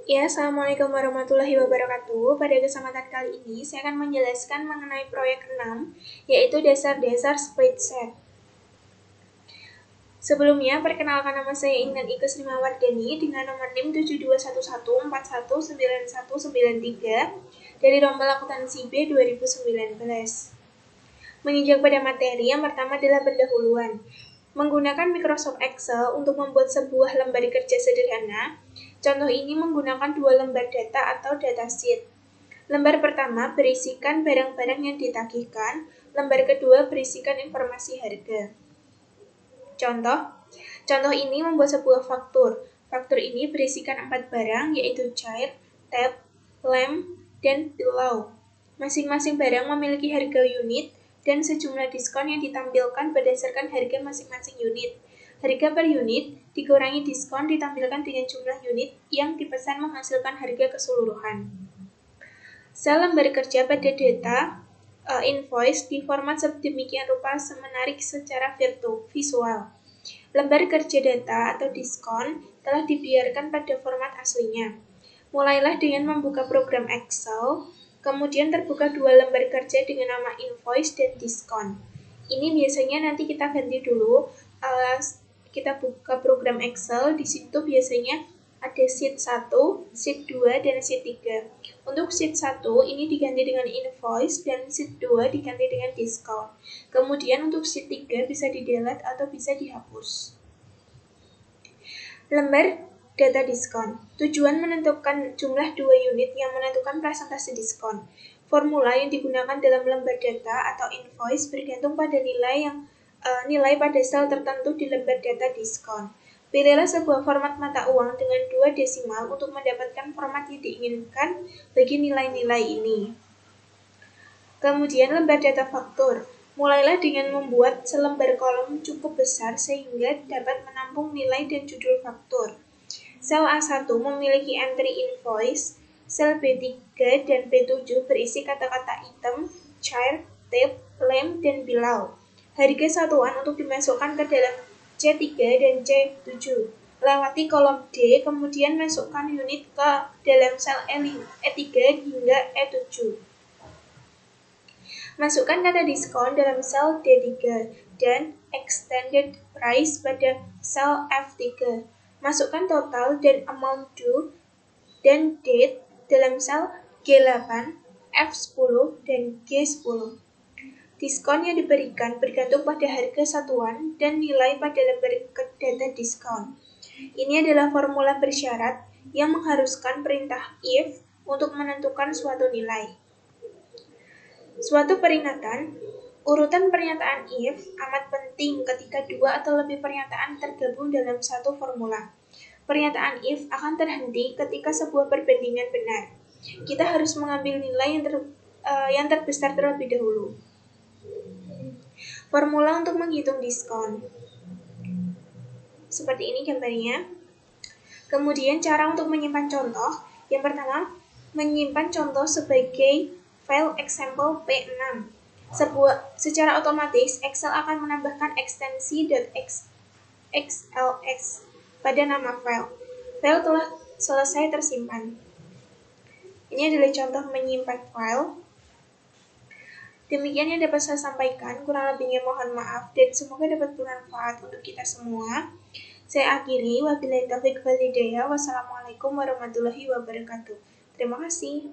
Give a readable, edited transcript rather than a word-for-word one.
Ya, Assalamualaikum warahmatullahi wabarakatuh. Pada kesempatan kali ini, saya akan menjelaskan mengenai proyek 6, yaitu dasar-dasar spreadsheet. Sebelumnya, perkenalkan nama saya Intan Ike Srimawardani dengan nomor NIM 7211419193 dari Rombel Akuntansi B 2019. Menginjak pada materi, yang pertama adalah pendahuluan. Menggunakan Microsoft Excel untuk membuat sebuah lembar kerja sederhana. Contoh ini menggunakan dua lembar data atau datasheet. Lembar pertama berisikan barang-barang yang ditagihkan, lembar kedua berisikan informasi harga. Contoh ini membuat sebuah faktur. Faktur ini berisikan 4 barang, yaitu chair, tab, lamp, dan pillow. Masing-masing barang memiliki harga unit dan sejumlah diskon yang ditampilkan berdasarkan harga masing-masing unit. Harga per unit dikurangi diskon ditampilkan dengan jumlah unit yang dipesan menghasilkan harga keseluruhan. Sel lembar kerja pada data invoice di format sedemikian rupa menarik secara visual. Lembar kerja data atau diskon telah dibiarkan pada format aslinya. Mulailah dengan membuka program Excel, kemudian terbuka dua lembar kerja dengan nama invoice dan diskon. Ini biasanya nanti kita ganti dulu. Kita buka program Excel, di situ biasanya ada sheet 1, sheet 2, dan sheet 3. Untuk sheet 1 ini diganti dengan invoice dan sheet 2 diganti dengan diskon. Kemudian untuk sheet 3 bisa di-delete atau bisa dihapus. Lembar data diskon. Tujuan menentukan jumlah 2 unit yang menentukan presentasi diskon. Formula yang digunakan dalam lembar data atau invoice bergantung pada nilai pada sel tertentu di lembar data diskon. Pilihlah sebuah format mata uang dengan 2 desimal untuk mendapatkan format yang diinginkan bagi nilai-nilai ini. Kemudian lembar data faktur. Mulailah dengan membuat selembar kolom cukup besar sehingga dapat menampung nilai dan judul faktur. Sel A1 memiliki entry invoice, sel B3 dan B7 berisi kata-kata item, chair, tab, lamp, dan pillow. Harga satuan untuk dimasukkan ke dalam C3 dan C7. Lewati kolom D, kemudian masukkan unit ke dalam sel E3 hingga E7. Masukkan kata diskon dalam sel D3 dan extended price pada sel F3. Masukkan total dan amount due dan date dalam sel G8, F10, dan G10. Diskon yang diberikan bergantung pada harga satuan dan nilai pada lembar data diskon. Ini adalah formula bersyarat yang mengharuskan perintah if untuk menentukan suatu nilai. Suatu peringatan, urutan pernyataan if amat penting ketika 2 atau lebih pernyataan tergabung dalam satu formula. Pernyataan if akan terhenti ketika sebuah perbandingan benar. Kita harus mengambil nilai yang terbesar terlebih dahulu. Formula untuk menghitung diskon. Seperti ini gambarnya. Kemudian cara untuk menyimpan contoh. Yang pertama, menyimpan contoh sebagai file example P6. Secara otomatis, Excel akan menambahkan ekstensi .xls pada nama file. File telah selesai tersimpan. Ini adalah contoh menyimpan file. Demikian yang dapat saya sampaikan, kurang lebihnya mohon maaf dan semoga dapat bermanfaat untuk kita semua. Saya akhiri, wabillahi taufiq wal hidayah. Wassalamualaikum warahmatullahi wabarakatuh. Terima kasih.